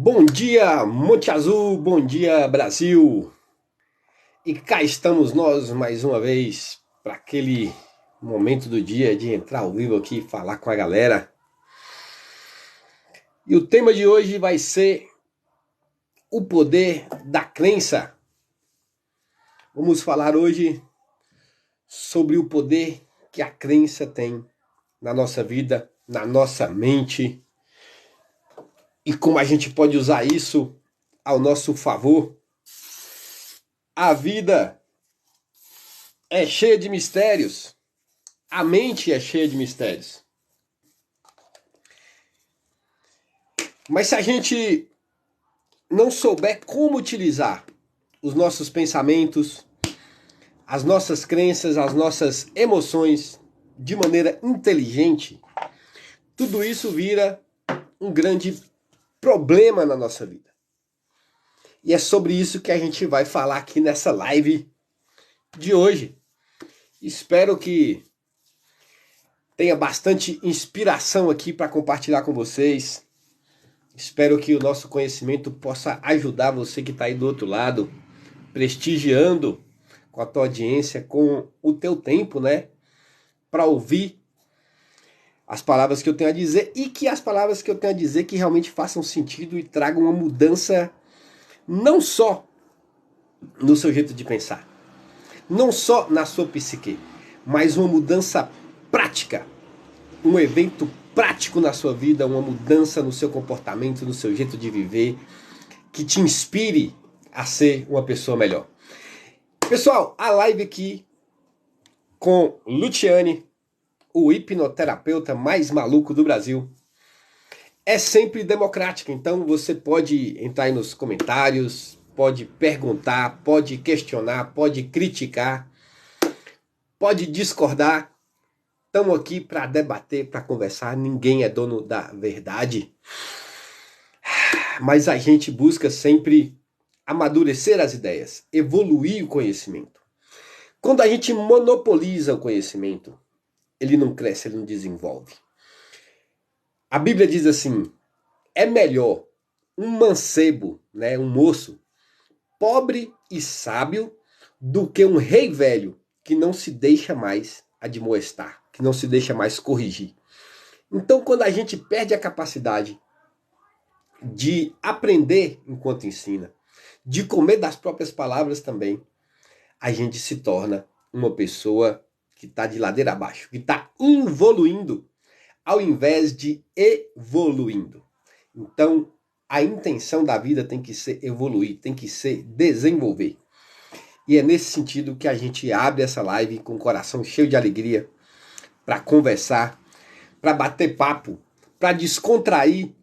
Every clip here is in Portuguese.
Bom dia, Monte Azul, bom dia, Brasil! E cá estamos nós mais uma vez para aquele momento do dia de entrar ao vivo aqui e falar com a galera. E o tema de hoje vai ser o poder da crença. Vamos falar hoje sobre o poder que a crença tem na nossa vida, na nossa mente, e como a gente pode usar isso ao nosso favor. A vida é cheia de mistérios. A mente é cheia de mistérios. Mas se a gente não souber como utilizar os nossos pensamentos, as nossas crenças, as nossas emoções de maneira inteligente, tudo isso vira um grande problema na nossa vida. E é sobre isso que a gente vai falar aqui nessa live de hoje. Espero que tenha bastante inspiração aqui para compartilhar com vocês. Espero que o nosso conhecimento possa ajudar você que está aí do outro lado, prestigiando com a tua audiência, com o teu tempo, né? Para ouvir as palavras que eu tenho a dizer e que as palavras que eu tenho a dizer que realmente façam sentido e tragam uma mudança não só no seu jeito de pensar, não só na sua psique, mas uma mudança prática, um evento prático na sua vida, uma mudança no seu comportamento, no seu jeito de viver, que te inspire a ser uma pessoa melhor. Pessoal, a live aqui com Luciane, o hipnoterapeuta mais maluco do Brasil, é sempre democrática, então você pode entrar aí nos comentários, pode perguntar, pode questionar, pode criticar, pode discordar. Estamos aqui para debater, para conversar. Ninguém é dono da verdade. Mas a gente busca sempre amadurecer as ideias, evoluir o conhecimento. Quando a gente monopoliza o conhecimento, ele não cresce, ele não desenvolve. A Bíblia diz assim: é melhor um mancebo, né, um moço, pobre e sábio, do que um rei velho que não se deixa mais admoestar, que não se deixa mais corrigir. Então, quando a gente perde a capacidade de aprender enquanto ensina, de comer das próprias palavras também, a gente se torna uma pessoa que está de ladeira abaixo, que está involuindo, ao invés de evoluindo. Então, a intenção da vida tem que ser evoluir, tem que ser desenvolver. E é nesse sentido que a gente abre essa live com o coração cheio de alegria, para conversar, para bater papo, para descontrair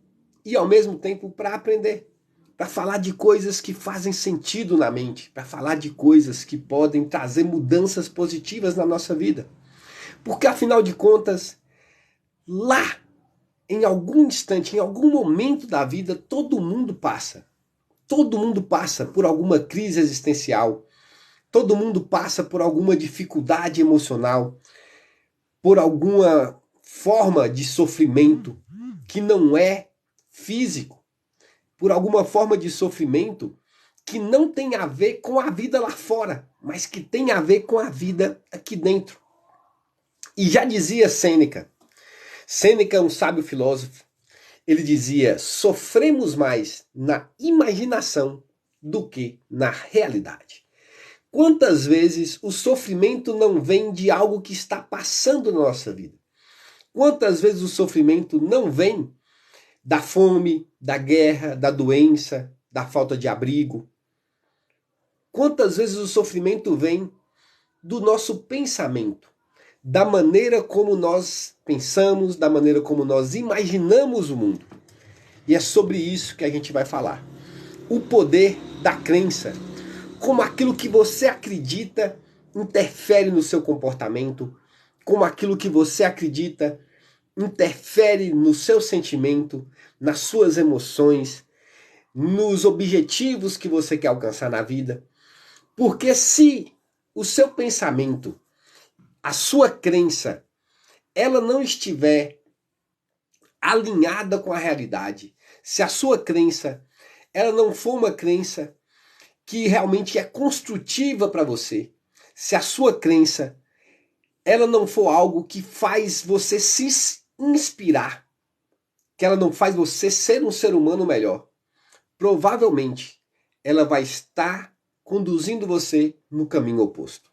e ao mesmo tempo para aprender, para falar de coisas que fazem sentido na mente, para falar de coisas que podem trazer mudanças positivas na nossa vida. Porque afinal de contas, lá, em algum instante, em algum momento da vida, todo mundo passa. Todo mundo passa por alguma crise existencial. Todo mundo passa por alguma dificuldade emocional, por alguma forma de sofrimento que não é físico, por alguma forma de sofrimento que não tem a ver com a vida lá fora, mas que tem a ver com a vida aqui dentro. E já dizia Sêneca, Sêneca, um sábio filósofo, ele dizia: sofremos mais na imaginação do que na realidade. Quantas vezes o sofrimento não vem de algo que está passando na nossa vida? Quantas vezes o sofrimento não vem da fome, da guerra, da doença, da falta de abrigo? Quantas vezes o sofrimento vem do nosso pensamento, da maneira como nós pensamos, da maneira como nós imaginamos o mundo? E é sobre isso que a gente vai falar. O poder da crença. Como aquilo que você acredita interfere no seu comportamento, como aquilo que você acredita interfere no seu sentimento, nas suas emoções, nos objetivos que você quer alcançar na vida. Porque se o seu pensamento, a sua crença, ela não estiver alinhada com a realidade, se a sua crença ela não for uma crença que realmente é construtiva para você, se a sua crença ela não for algo que faz você se inspirar, que ela não faz você ser um ser humano melhor, provavelmente ela vai estar conduzindo você no caminho oposto.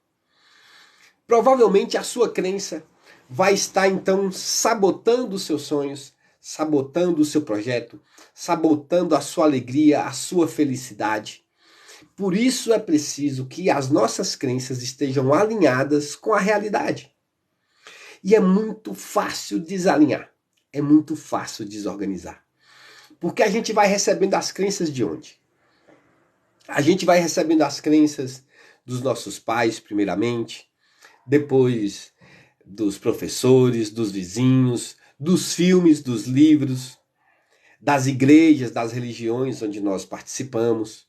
Provavelmente a sua crença vai estar então sabotando os seus sonhos, sabotando o seu projeto, sabotando a sua alegria, a sua felicidade. Por isso é preciso que as nossas crenças estejam alinhadas com a realidade. E é muito fácil desalinhar, é muito fácil desorganizar. Porque a gente vai recebendo as crenças de onde? A gente vai recebendo as crenças dos nossos pais, primeiramente, depois dos professores, dos vizinhos, dos filmes, dos livros, das igrejas, das religiões onde nós participamos.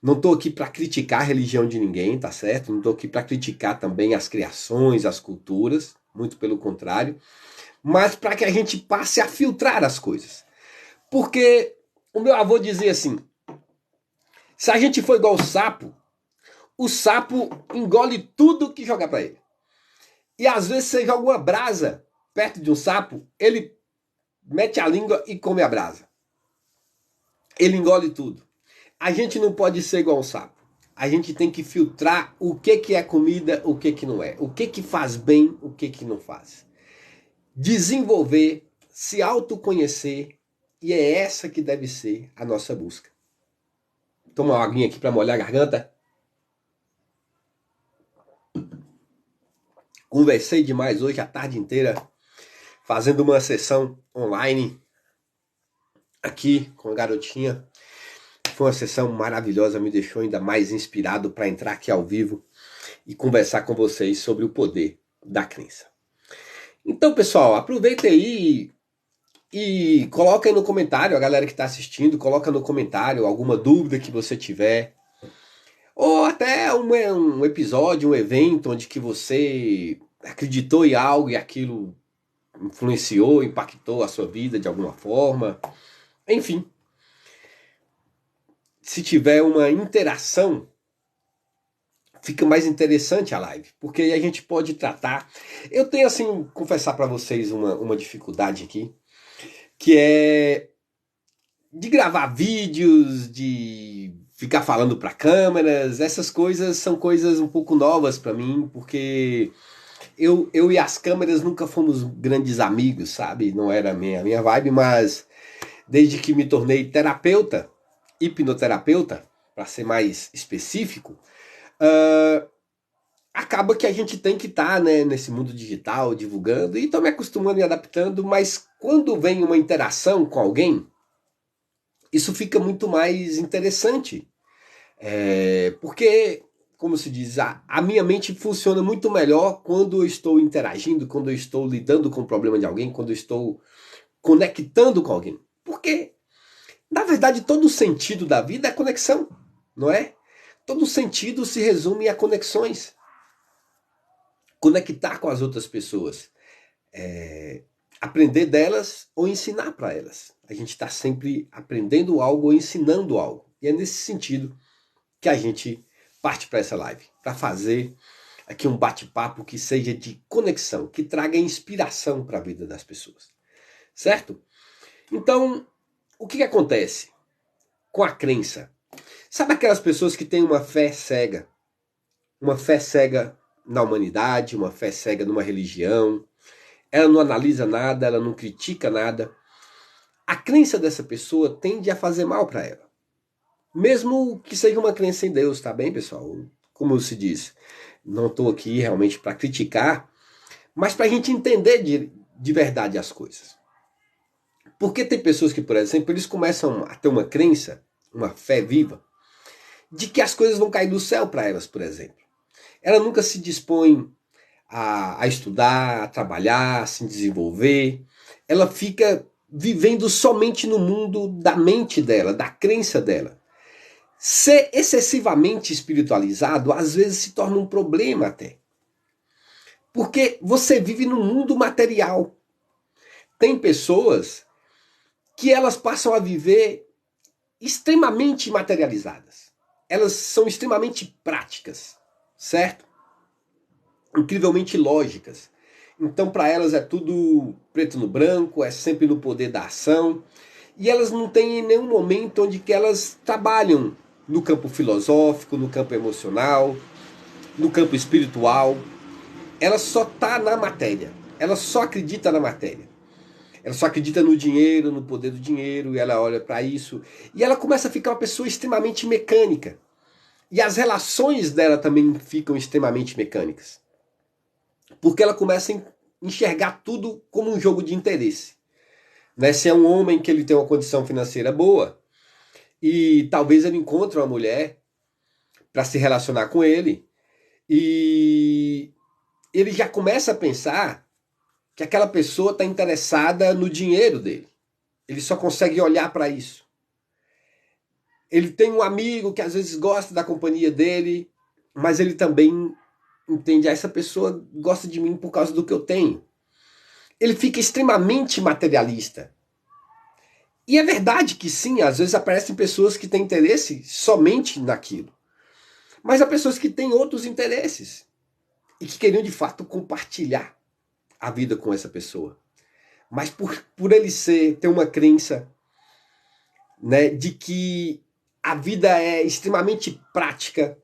Não estou aqui para criticar a religião de ninguém, tá certo? Não estou aqui para criticar também as criações, as culturas, muito pelo contrário, mas para que a gente passe a filtrar as coisas. Porque o meu avô dizia assim: se a gente for igual o sapo engole tudo que jogar para ele. E às vezes você joga uma brasa perto de um sapo, ele mete a língua e come a brasa. Ele engole tudo. A gente não pode ser igual um sapo. A gente tem que filtrar o que é comida, o que não é. O que faz bem, o que não faz. Desenvolver, se autoconhecer, e é essa que deve ser a nossa busca. Toma uma aguinha aqui para molhar a garganta. Conversei demais hoje a tarde inteira, fazendo uma sessão online aqui com a garotinha. Foi uma sessão maravilhosa, me deixou ainda mais inspirado para entrar aqui ao vivo e conversar com vocês sobre o poder da crença. Então, pessoal, aproveita aí e coloca aí no comentário, a galera que está assistindo, coloca no comentário alguma dúvida que você tiver. Ou até um episódio, um evento onde que você acreditou em algo e aquilo influenciou, impactou a sua vida de alguma forma. Enfim, se tiver uma interação, fica mais interessante a live, porque aí a gente pode tratar. Eu tenho, assim, confessar para vocês uma dificuldade aqui, que é de gravar vídeos, de ficar falando para câmeras. Essas coisas são coisas um pouco novas para mim, porque eu e as câmeras nunca fomos grandes amigos, sabe? Não era a minha vibe, mas desde que me tornei terapeuta, hipnoterapeuta, para ser mais específico, acaba que a gente tem que estar, né, nesse mundo digital, divulgando, e estou me acostumando e adaptando, mas quando vem uma interação com alguém, isso fica muito mais interessante. Porque, como se diz, a minha mente funciona muito melhor quando eu estou interagindo, quando eu estou lidando com o problema de alguém, quando eu estou conectando com alguém. Porque, na verdade, todo o sentido da vida é conexão, não é? Todo sentido se resume a conexões. Conectar com as outras pessoas. Aprender delas ou ensinar para elas. A gente está sempre aprendendo algo ou ensinando algo. E é nesse sentido que a gente parte para essa live. Para fazer aqui um bate-papo que seja de conexão, que traga inspiração para a vida das pessoas. Certo? Então, o que acontece com a crença? Sabe aquelas pessoas que têm uma fé cega? Uma fé cega na humanidade, uma fé cega numa religião. Ela não analisa nada, ela não critica nada. A crença dessa pessoa tende a fazer mal para ela. Mesmo que seja uma crença em Deus, tá bem, pessoal? Como se diz, não estou aqui realmente para criticar, mas para a gente entender de verdade as coisas. Porque tem pessoas que, por exemplo, eles começam a ter uma crença, uma fé viva, de que as coisas vão cair do céu para elas, por exemplo. Ela nunca se dispõe a estudar, a trabalhar, a se desenvolver. Ela fica vivendo somente no mundo da mente dela, da crença dela. Ser excessivamente espiritualizado às vezes se torna um problema até. Porque você vive no mundo material. Tem pessoas que elas passam a viver extremamente materializadas. Elas são extremamente práticas, certo? Incrivelmente lógicas. Então, para elas é tudo preto no branco, é sempre no poder da ação. E elas não têm em nenhum momento onde que elas trabalham no campo filosófico, no campo emocional, no campo espiritual. Ela só está na matéria. Ela só acredita na matéria. Ela só acredita no dinheiro, no poder do dinheiro, e ela olha para isso. E ela começa a ficar uma pessoa extremamente mecânica. E as relações dela também ficam extremamente mecânicas. Porque ela começa a enxergar tudo como um jogo de interesse. Né? Se é um homem que ele tem uma condição financeira boa, e talvez ele encontre uma mulher para se relacionar com ele, e ele já começa a pensar que aquela pessoa está interessada no dinheiro dele. Ele só consegue olhar para isso. Ele tem um amigo que às vezes gosta da companhia dele, mas ele também entende, essa pessoa gosta de mim por causa do que eu tenho. Ele fica extremamente materialista. E é verdade que sim, às vezes aparecem pessoas que têm interesse somente naquilo. Mas há pessoas que têm outros interesses e que queriam de fato compartilhar a vida com essa pessoa. Mas por ele ter uma crença, né, de que a vida é extremamente prática,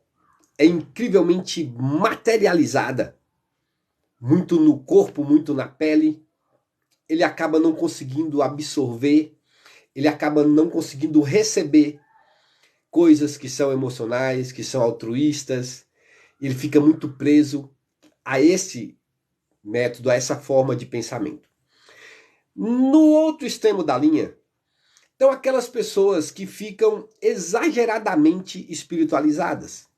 é incrivelmente materializada, muito no corpo, muito na pele, ele acaba não conseguindo absorver, ele acaba não conseguindo receber coisas que são emocionais, que são altruístas, ele fica muito preso a esse método, a essa forma de pensamento. No outro extremo da linha, estão aquelas pessoas que ficam exageradamente espiritualizadas,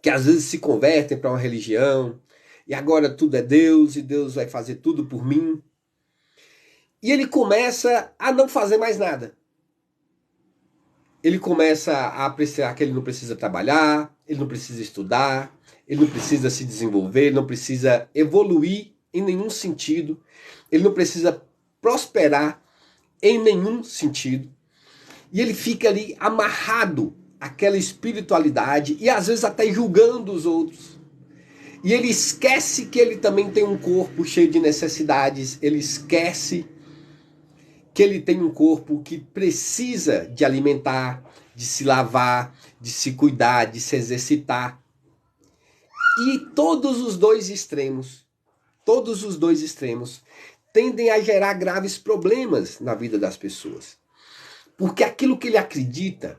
que às vezes se convertem para uma religião, e agora tudo é Deus, e Deus vai fazer tudo por mim. E ele começa a não fazer mais nada. Ele começa a apreciar que ele não precisa trabalhar, ele não precisa estudar, ele não precisa se desenvolver, ele não precisa evoluir em nenhum sentido, ele não precisa prosperar em nenhum sentido. E ele fica ali amarrado àquela espiritualidade e às vezes até julgando os outros. E ele esquece que ele também tem um corpo cheio de necessidades, ele esquece que ele tem um corpo que precisa de alimentar, de se lavar, de se cuidar, de se exercitar. E todos os dois extremos tendem a gerar graves problemas na vida das pessoas. Porque aquilo que ele acredita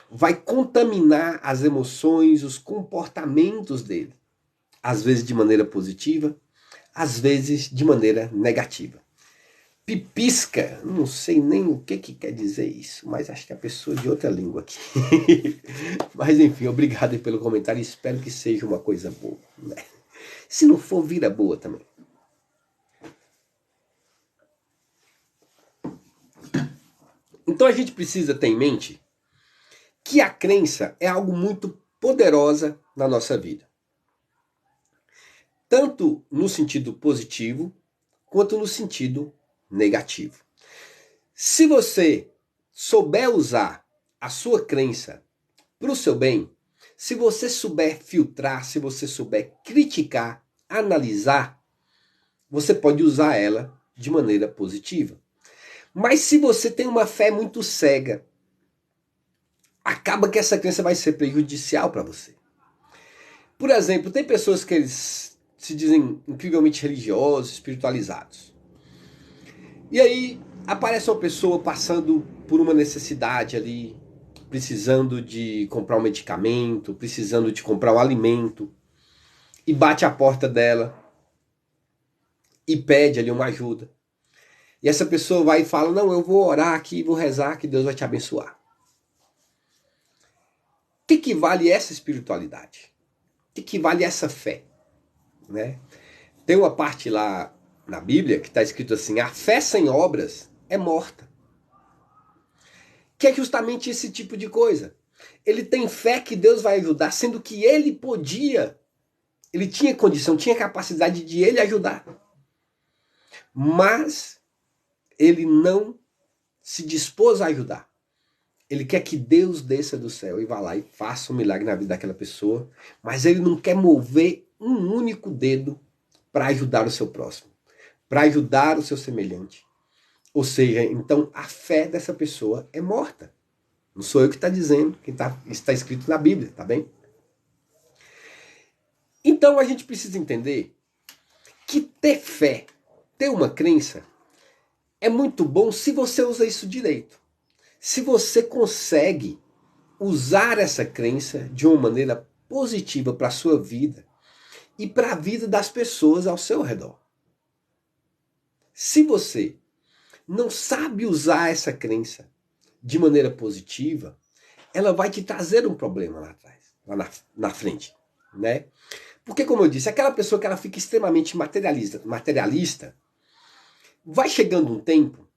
vai contaminar as emoções, os comportamentos dele. Às vezes de maneira positiva, às vezes de maneira negativa. Pipisca, não sei nem o que quer dizer isso, mas acho que é a pessoa de outra língua aqui. Mas enfim, obrigado pelo comentário, espero que seja uma coisa boa, né? Se não for, vira boa também. Então a gente precisa ter em mente que a crença é algo muito poderosa na nossa vida. Tanto no sentido positivo, quanto no sentido negativo. Se você souber usar a sua crença para o seu bem, se você souber filtrar, se você souber criticar, analisar, você pode usar ela de maneira positiva. Mas se você tem uma fé muito cega, acaba que essa crença vai ser prejudicial para você. Por exemplo, tem pessoas que eles se dizem incrivelmente religiosos, espiritualizados. E aí aparece uma pessoa passando por uma necessidade ali, precisando de comprar um medicamento, precisando de comprar um alimento, e bate a porta dela e pede ali uma ajuda. E essa pessoa vai e fala, não, eu vou orar aqui, vou rezar que Deus vai te abençoar. O que vale essa espiritualidade? O que vale essa fé? Né? Tem uma parte lá na Bíblia que está escrito assim, a fé sem obras é morta. Que é justamente esse tipo de coisa. Ele tem fé que Deus vai ajudar, sendo que ele podia, ele tinha condição, tinha capacidade de ele ajudar. Mas ele não se dispôs a ajudar. Ele quer que Deus desça do céu e vá lá e faça um milagre na vida daquela pessoa, mas ele não quer mover um único dedo para ajudar o seu próximo, para ajudar o seu semelhante. Ou seja, então a fé dessa pessoa é morta. Não sou eu que está dizendo, está escrito na Bíblia, tá bem? Então a gente precisa entender que ter fé, ter uma crença, é muito bom se você usa isso direito. Se você consegue usar essa crença de uma maneira positiva para a sua vida e para a vida das pessoas ao seu redor. Se você não sabe usar essa crença de maneira positiva, ela vai te trazer um problema lá atrás, lá na frente, né? Porque, como eu disse, aquela pessoa que ela fica extremamente materialista, vai chegando um tempo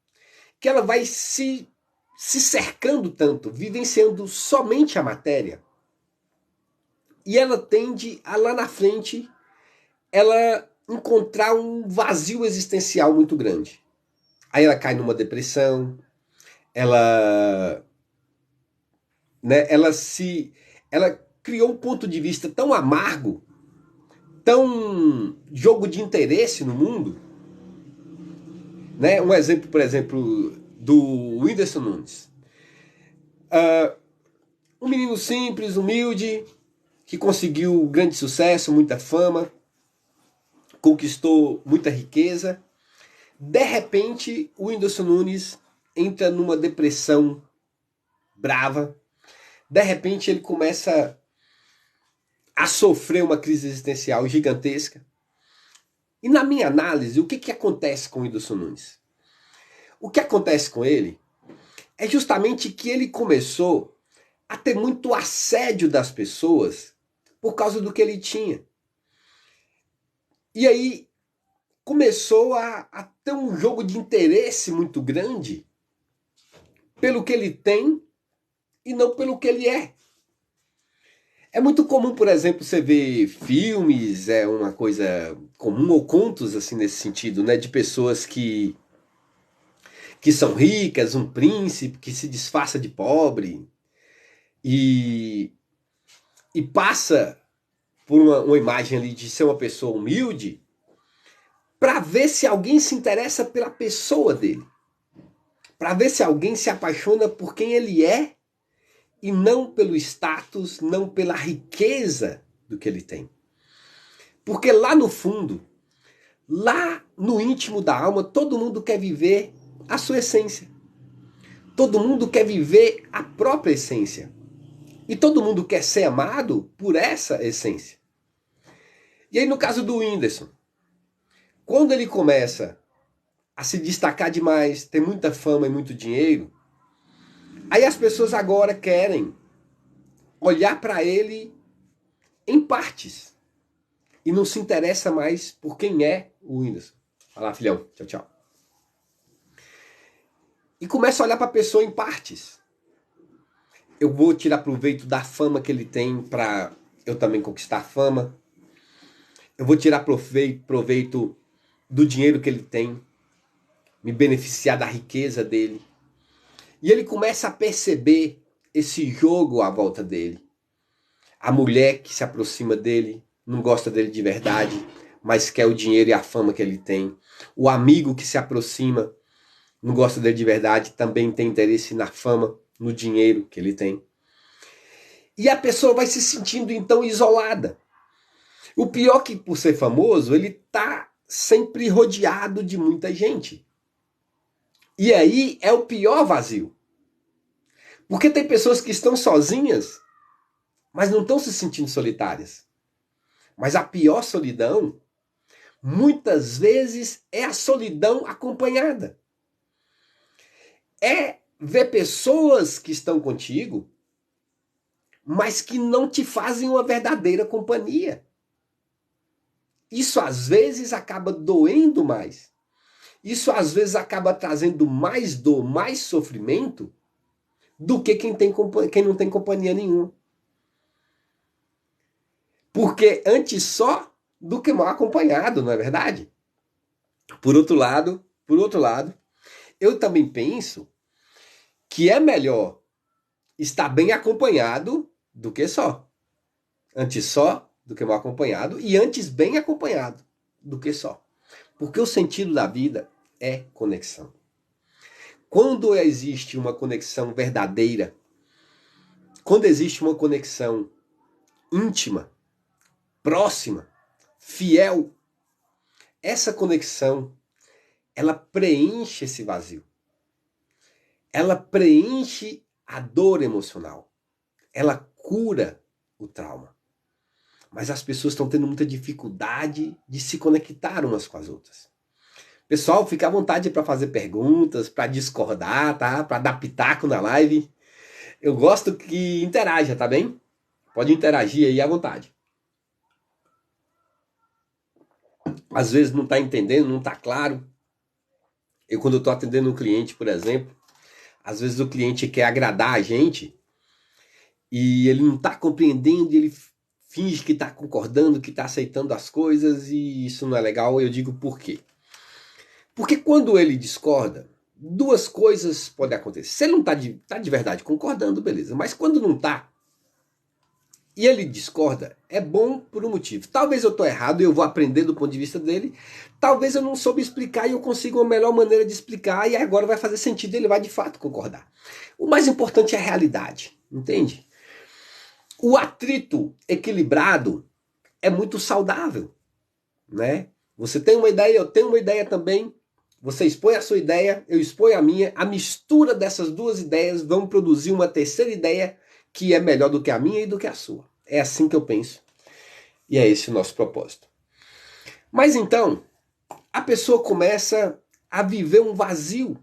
que ela vai se cercando tanto, vivenciando somente a matéria, e ela tende a lá na frente ela encontrar um vazio existencial muito grande. Aí ela cai numa depressão, ela ela criou um ponto de vista tão amargo, tão jogo de interesse no mundo, né? Um exemplo, por exemplo, do Whindersson Nunes. Um menino simples, humilde, que conseguiu grande sucesso, muita fama, conquistou muita riqueza. De repente, o Whindersson Nunes entra numa depressão brava. De repente, ele começa a sofrer uma crise existencial gigantesca. E na minha análise, o que acontece com o Whindersson Nunes? O que acontece com ele é justamente que ele começou a ter muito assédio das pessoas por causa do que ele tinha. E aí começou a ter um jogo de interesse muito grande pelo que ele tem e não pelo que ele é. É muito comum, por exemplo, você ver filmes, é uma coisa comum, ou contos assim nesse sentido, né, de pessoas que são ricas, um príncipe que se disfarça de pobre e passa por uma imagem ali de ser uma pessoa humilde para ver se alguém se interessa pela pessoa dele, para ver se alguém se apaixona por quem ele é e não pelo status, não pela riqueza do que ele tem. Porque lá no fundo, lá no íntimo da alma, todo mundo quer viver a sua essência. Todo mundo quer viver a própria essência. E todo mundo quer ser amado por essa essência. E aí no caso do Whindersson, quando ele começa a se destacar demais, ter muita fama e muito dinheiro, aí as pessoas agora querem olhar para ele em partes e não se interessa mais por quem é o Whindersson. Vai lá, filhão. Tchau, tchau. E começa a olhar para a pessoa em partes. Eu vou tirar proveito da fama que ele tem para eu também conquistar fama. Eu vou tirar proveito do dinheiro que ele tem, me beneficiar da riqueza dele. E ele começa a perceber esse jogo à volta dele. A mulher que se aproxima dele, não gosta dele de verdade, mas quer o dinheiro e a fama que ele tem. O amigo que se aproxima, não gosta dele de verdade, também tem interesse na fama, no dinheiro que ele tem. E a pessoa vai se sentindo então isolada. O pior que por ser famoso, ele está sempre rodeado de muita gente. E aí é o pior vazio. Porque tem pessoas que estão sozinhas, mas não estão se sentindo solitárias. Mas a pior solidão, muitas vezes, é a solidão acompanhada. É ver pessoas que estão contigo, mas que não te fazem uma verdadeira companhia. Isso às vezes acaba doendo mais. Isso às vezes acaba trazendo mais dor, mais sofrimento do que quem não tem companhia nenhuma. Porque antes só do que mal acompanhado, não é verdade? Por outro lado, eu também penso que é melhor está bem acompanhado do que só. Antes só do que mal acompanhado e antes bem acompanhado do que só. Porque o sentido da vida é conexão. Quando existe uma conexão verdadeira, quando existe uma conexão íntima, próxima, fiel, essa conexão, ela preenche esse vazio. Ela preenche a dor emocional. Ela cura o trauma. Mas as pessoas estão tendo muita dificuldade de se conectar umas com as outras. Pessoal, fica à vontade para fazer perguntas, para discordar, tá? Para dar pitaco na live. Eu gosto que interaja, tá bem? Pode interagir aí à vontade. Às vezes não está entendendo, não está claro. Quando eu estou atendendo um cliente, por exemplo, às vezes o cliente quer agradar a gente e ele não está compreendendo e ele finge que está concordando, que está aceitando as coisas e isso não é legal. Eu digo por quê? Porque quando ele discorda, duas coisas podem acontecer. Se ele não está de verdade concordando, beleza. Mas quando não está, e ele discorda, é bom por um motivo. Talvez eu estou errado e eu vou aprender do ponto de vista dele. Talvez eu não soube explicar e eu consiga uma melhor maneira de explicar e agora vai fazer sentido e ele vai de fato concordar. O mais importante é a realidade, entende? O atrito equilibrado é muito saudável, né? Você tem uma ideia, eu tenho uma ideia também. Você expõe a sua ideia, eu exponho a minha. A mistura dessas duas ideias vão produzir uma terceira ideia que é melhor do que a minha e do que a sua. É assim que eu penso. E é esse o nosso propósito. Mas então, a pessoa começa a viver um vazio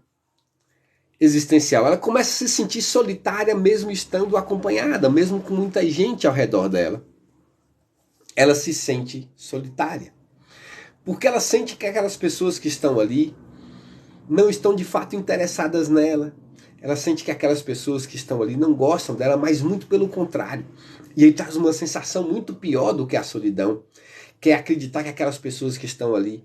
existencial. Ela começa a se sentir solitária mesmo estando acompanhada, mesmo com muita gente ao redor dela. Ela se sente solitária. Porque ela sente que aquelas pessoas que estão ali não estão de fato interessadas nela. Ela sente que aquelas pessoas que estão ali não gostam dela, mas muito pelo contrário. E aí traz uma sensação muito pior do que a solidão, que é acreditar que aquelas pessoas que estão ali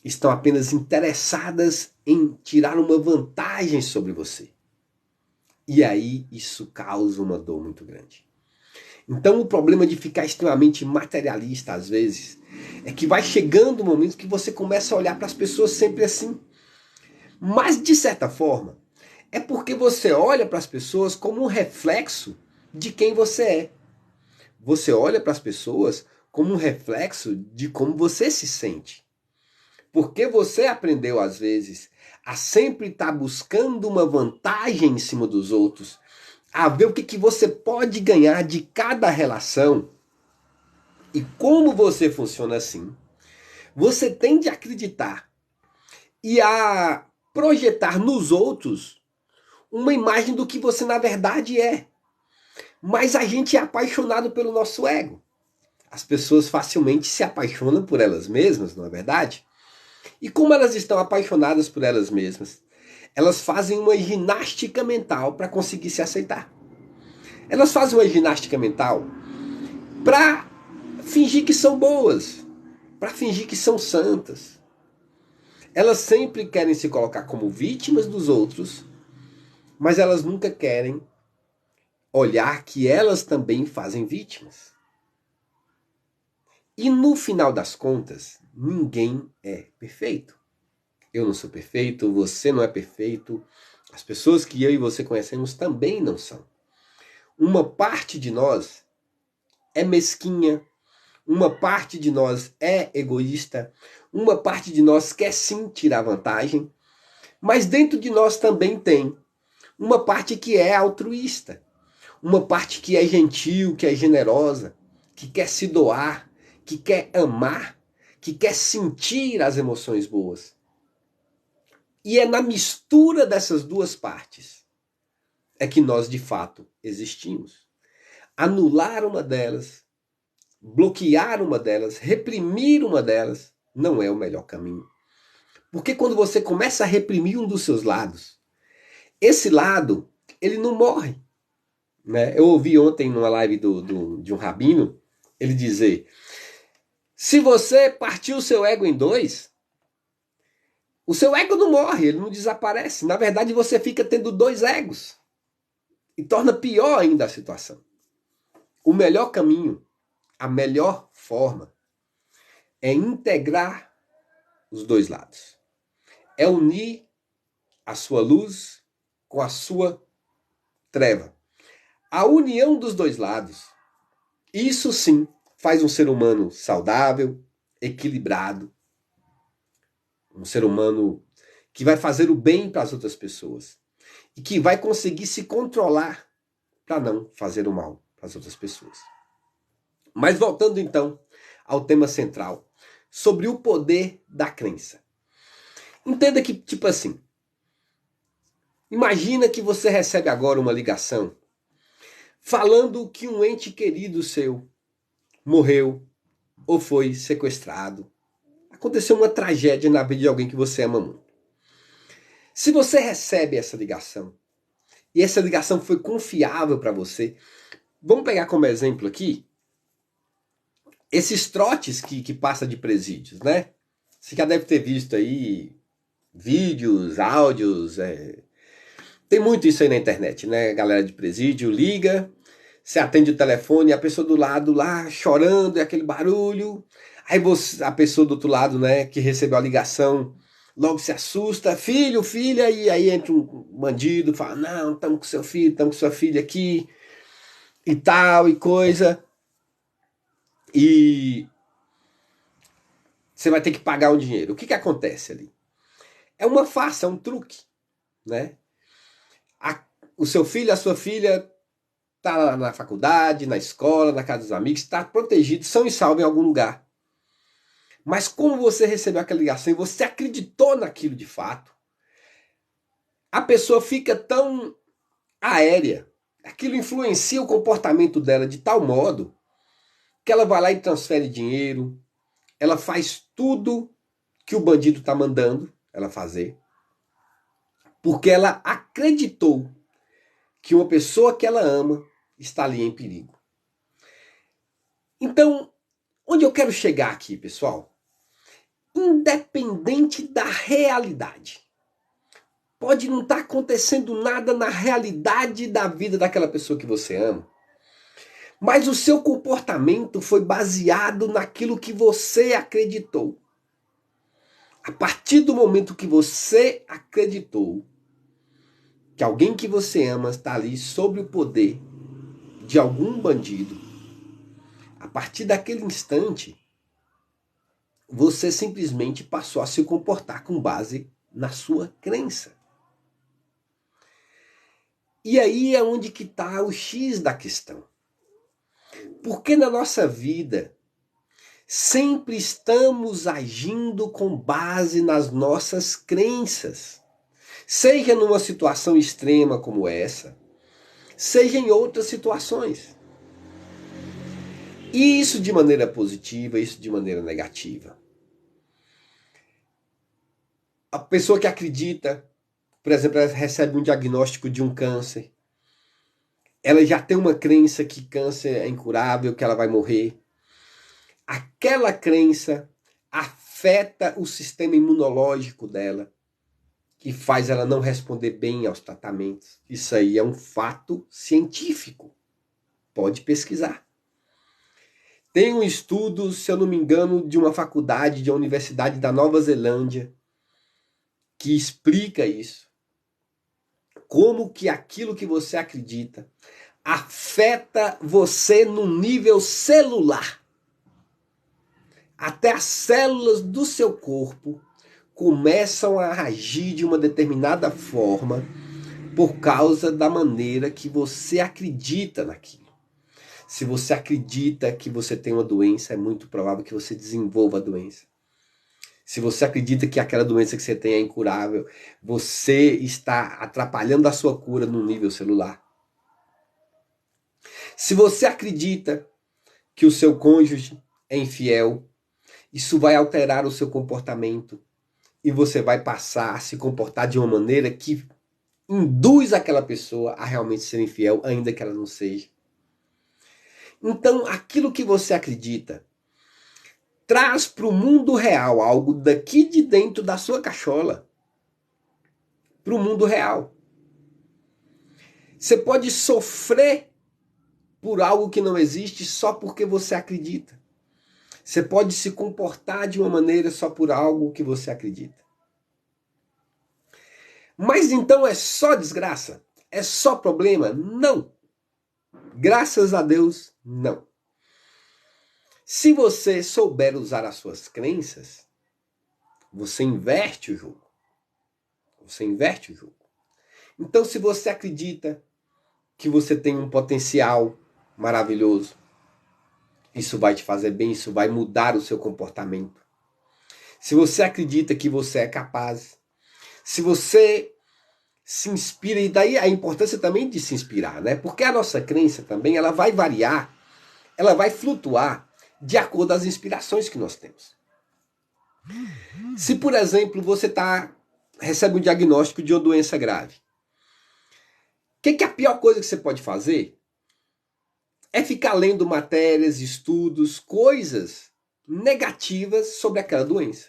estão apenas interessadas em tirar uma vantagem sobre você. E aí isso causa uma dor muito grande. Então o problema de ficar extremamente materialista às vezes é que vai chegando um momento que você começa a olhar para as pessoas sempre assim. Mas de certa forma, é porque você olha para as pessoas como um reflexo de quem você é. Você olha para as pessoas como um reflexo de como você se sente. Porque você aprendeu, às vezes, a sempre estar buscando uma vantagem em cima dos outros, a ver o que você pode ganhar de cada relação. E como você funciona assim, você tende a acreditar e a projetar nos outros uma imagem do que você na verdade é. Mas a gente é apaixonado pelo nosso ego. As pessoas facilmente se apaixonam por elas mesmas, não é verdade? E como elas estão apaixonadas por elas mesmas, elas fazem uma ginástica mental para conseguir se aceitar. Elas fazem uma ginástica mental para fingir que são boas, para fingir que são santas. Elas sempre querem se colocar como vítimas dos outros, mas elas nunca querem olhar que elas também fazem vítimas. E no final das contas, ninguém é perfeito. Eu não sou perfeito, você não é perfeito, as pessoas que eu e você conhecemos também não são. Uma parte de nós é mesquinha, uma parte de nós é egoísta, uma parte de nós quer sim tirar vantagem, mas dentro de nós também tem uma parte que é altruísta, uma parte que é gentil, que é generosa, que quer se doar, que quer amar, que quer sentir as emoções boas. E é na mistura dessas duas partes é que nós de fato existimos. Anular uma delas, bloquear uma delas, reprimir uma delas, não é o melhor caminho. Porque quando você começa a reprimir um dos seus lados, esse lado, ele não morre. Né? Eu ouvi ontem numa live de um rabino, ele dizer, se você partir o seu ego em dois, o seu ego não morre, ele não desaparece. Na verdade, você fica tendo dois egos. e torna pior ainda a situação. O melhor caminho, a melhor forma é integrar os dois lados. É unir a sua luz com a sua treva. A união dos dois lados, isso sim faz um ser humano saudável, equilibrado, um ser humano que vai fazer o bem para as outras pessoas e que vai conseguir se controlar para não fazer o mal para as outras pessoas. Mas voltando então ao tema central, sobre o poder da crença. Entenda que, tipo assim, imagina que você recebe agora uma ligação falando que um ente querido seu morreu ou foi sequestrado. Aconteceu uma tragédia na vida de alguém que você ama muito. Se você recebe essa ligação, e essa ligação foi confiável para você, vamos pegar como exemplo aqui esses trotes que passa de presídios, né? Você já deve ter visto aí vídeos, áudios, tem muito isso aí na internet, né? Galera de presídio liga, você atende o telefone, a pessoa do lado lá chorando, e aquele barulho. Aí a pessoa do outro lado, né, que recebeu a ligação, logo se assusta, filho, filha, e aí entra um bandido, fala, não, estamos com seu filho, estamos com sua filha aqui, e tal, e coisa. E você vai ter que pagar um dinheiro. O que acontece ali? É uma farsa, é um truque, né? O seu filho, a sua filha está na faculdade, na escola, na casa dos amigos, está protegido, são e salvo em algum lugar. Mas como você recebeu aquela ligação e você acreditou naquilo de fato, a pessoa fica tão aérea, aquilo influencia o comportamento dela de tal modo que ela vai lá e transfere dinheiro, ela faz tudo que o bandido está mandando ela fazer, porque ela acreditou que uma pessoa que ela ama está ali em perigo. Então, onde eu quero chegar aqui, pessoal? Independente da realidade. Pode não estar acontecendo nada na realidade da vida daquela pessoa que você ama. Mas o seu comportamento foi baseado naquilo que você acreditou. A partir do momento que você acreditou que alguém que você ama está ali sob o poder de algum bandido, a partir daquele instante, você simplesmente passou a se comportar com base na sua crença. E aí é onde que está o X da questão. Porque na nossa vida, sempre estamos agindo com base nas nossas crenças. Seja numa situação extrema como essa, seja em outras situações. Isso de maneira positiva, isso de maneira negativa. A pessoa que acredita, por exemplo, ela recebe um diagnóstico de um câncer. Ela já tem uma crença que câncer é incurável, que ela vai morrer. Aquela crença afeta o sistema imunológico dela e faz ela não responder bem aos tratamentos. Isso aí é um fato científico. Pode pesquisar. Tem um estudo, se eu não me engano, de uma faculdade, de uma universidade da Nova Zelândia, que explica isso. Como que aquilo que você acredita afeta você no nível celular. Até as células do seu corpo começam a agir de uma determinada forma por causa da maneira que você acredita naquilo. Se você acredita que você tem uma doença, é muito provável que você desenvolva a doença. Se você acredita que aquela doença que você tem é incurável, você está atrapalhando a sua cura no nível celular. Se você acredita que o seu cônjuge é infiel, isso vai alterar o seu comportamento e você vai passar a se comportar de uma maneira que induz aquela pessoa a realmente ser infiel, ainda que ela não seja. Então, aquilo que você acredita traz para o mundo real algo daqui de dentro da sua cachola. Para o mundo real. Você pode sofrer por algo que não existe só porque você acredita. Você pode se comportar de uma maneira só por algo que você acredita. Mas então é só desgraça? É só problema? Não. Graças a Deus, não. Se você souber usar as suas crenças, você inverte o jogo. Você inverte o jogo. Então, se você acredita que você tem um potencial maravilhoso, isso vai te fazer bem, isso vai mudar o seu comportamento. Se você acredita que você é capaz, se você se inspira, e daí a importância também de se inspirar, né? Porque a nossa crença também, ela vai variar, ela vai flutuar de acordo com as inspirações que nós temos. Se, por exemplo, você recebe um diagnóstico de uma doença grave, o que é a pior coisa que você pode fazer? É ficar lendo matérias, estudos, coisas negativas sobre aquela doença.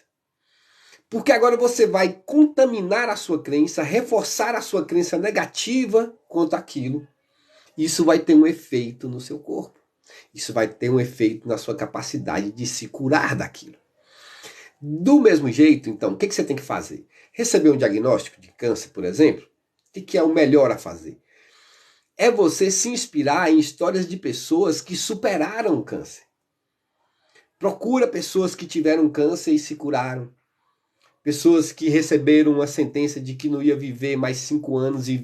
Porque agora você vai contaminar a sua crença, reforçar a sua crença negativa quanto àquilo. Isso vai ter um efeito no seu corpo. Isso vai ter um efeito na sua capacidade de se curar daquilo. Do mesmo jeito, então, o que você tem que fazer? Receber um diagnóstico de câncer, por exemplo? O que é o melhor a fazer? É você se inspirar em histórias de pessoas que superaram o câncer. Procura pessoas que tiveram câncer e se curaram. Pessoas que receberam uma sentença de que não ia viver mais 5 anos e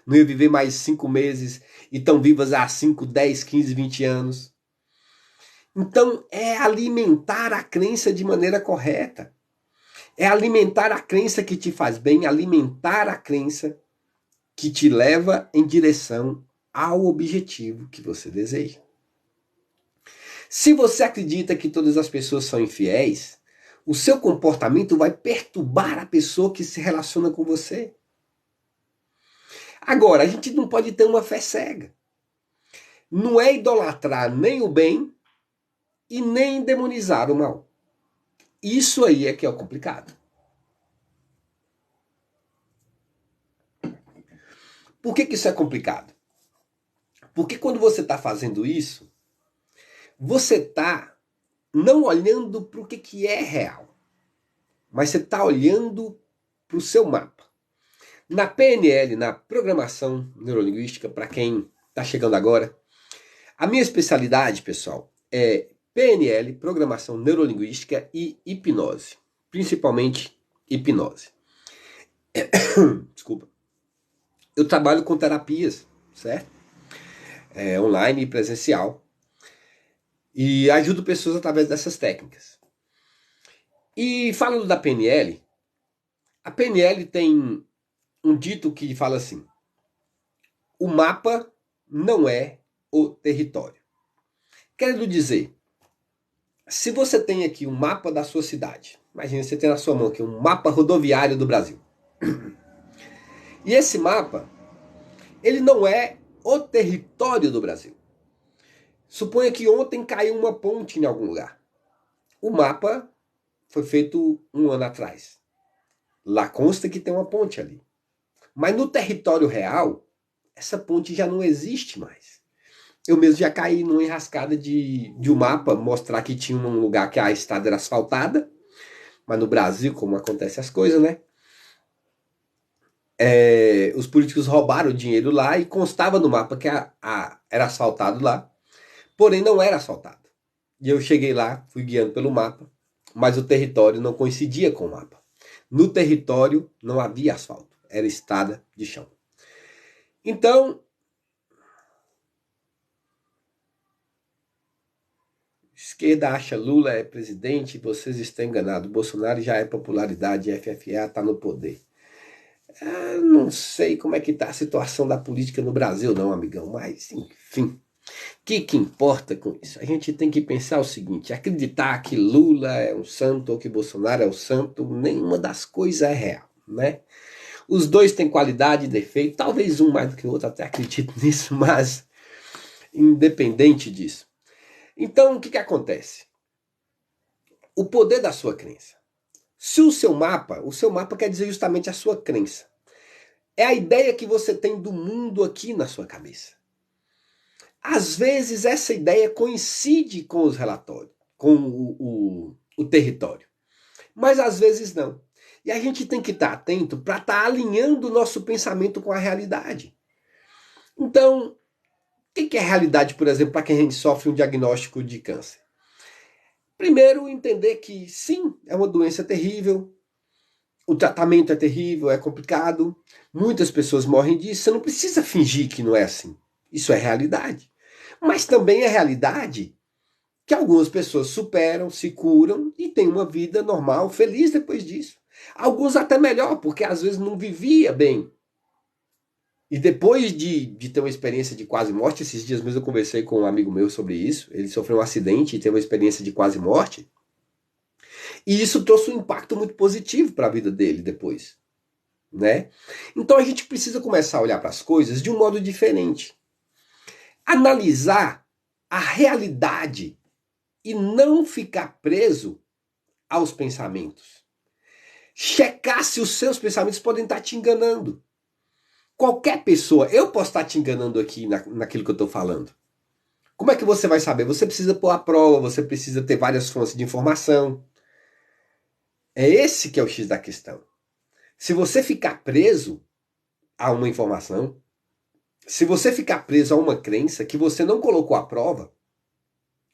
não ia viver mais 5 meses e estão vivas há 5, 10, 15, 20 anos. Então, é alimentar a crença de maneira correta. É alimentar a crença que te faz bem, alimentar a crença que te leva em direção ao objetivo que você deseja. Se você acredita que todas as pessoas são infiéis, o seu comportamento vai perturbar a pessoa que se relaciona com você. Agora, a gente não pode ter uma fé cega. Não é idolatrar nem o bem e nem demonizar o mal. Isso aí é que é o complicado. Por que isso é complicado? Porque quando você está fazendo isso, você está não olhando para o que é real, mas você está olhando para o seu mapa. Na PNL, na programação neurolinguística, para quem está chegando agora, a minha especialidade, pessoal, é PNL, programação neurolinguística e hipnose. Principalmente hipnose. Desculpa. Eu trabalho com terapias, certo? Online e presencial. E ajudo pessoas através dessas técnicas. E falando da PNL, a PNL tem um dito que fala assim: o mapa não é o território. Querendo dizer, se você tem aqui um mapa da sua cidade, imagina você tem na sua mão aqui um mapa rodoviário do Brasil. E esse mapa, ele não é o território do Brasil. Suponha que ontem caiu uma ponte em algum lugar. O mapa foi feito 1 ano atrás. Lá consta que tem uma ponte ali. Mas no território real, essa ponte já não existe mais. Eu mesmo já caí numa enrascada de um mapa, mostrar que tinha um lugar que a estrada era asfaltada. Mas no Brasil, como acontecem as coisas, né? Os políticos roubaram o dinheiro lá e constava no mapa que era asfaltado lá. Porém, não era asfaltado. E eu cheguei lá, fui guiando pelo mapa, mas o território não coincidia com o mapa. No território não havia asfalto, era estrada de chão. Então, esquerda acha Lula é presidente, vocês estão enganados. Bolsonaro já é popularidade, FFA está no poder. Não sei como é que está a situação da política no Brasil não, amigão, mas enfim. O que importa com isso? A gente tem que pensar o seguinte: acreditar que Lula é um santo ou que Bolsonaro é um santo, nenhuma das coisas é real, né? Os dois têm qualidade e defeito, talvez um mais do que o outro, até acredito nisso, mas independente disso. Então, o que acontece? O poder da sua crença. Se o seu mapa quer dizer justamente a sua crença. É a ideia que você tem do mundo aqui na sua cabeça. Às vezes essa ideia coincide com os relatórios, com o território, mas às vezes não. E a gente tem que estar atento para estar alinhando o nosso pensamento com a realidade. Então, o que é realidade, por exemplo, para quem a gente sofre um diagnóstico de câncer? Primeiro, entender que sim, é uma doença terrível, o tratamento é terrível, é complicado, muitas pessoas morrem disso, você não precisa fingir que não é assim. Isso é realidade. Mas também é realidade que algumas pessoas superam, se curam e têm uma vida normal, feliz depois disso. Alguns até melhor, porque às vezes não vivia bem. E depois de ter uma experiência de quase morte, esses dias mesmo eu conversei com um amigo meu sobre isso. Ele sofreu um acidente e teve uma experiência de quase morte. E isso trouxe um impacto muito positivo para a vida dele depois, né? Então a gente precisa começar a olhar para as coisas de um modo diferente. Analisar a realidade e não ficar preso aos pensamentos. Checar se os seus pensamentos podem estar te enganando. Qualquer pessoa, eu posso estar te enganando aqui naquilo que eu estou falando. Como é que você vai saber? Você precisa pôr a prova, você precisa ter várias fontes de informação. É esse que é o X da questão. Se você ficar preso a uma informação, se você ficar preso a uma crença que você não colocou à prova,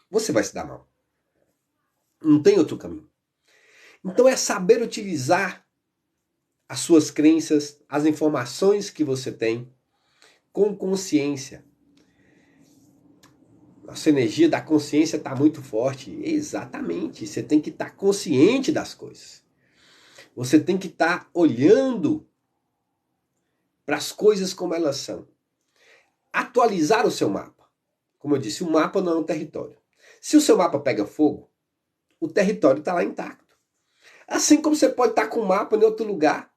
você vai se dar mal. Não tem outro caminho. Então é saber utilizar as suas crenças, as informações que você tem, com consciência. Nossa energia da consciência está muito forte. Exatamente. Você tem que estar consciente das coisas. Você tem que estar olhando para as coisas como elas são. Atualizar o seu mapa. Como eu disse, o mapa não é um território. Se o seu mapa pega fogo, o território está lá intacto. Assim como você pode estar com o mapa em outro lugar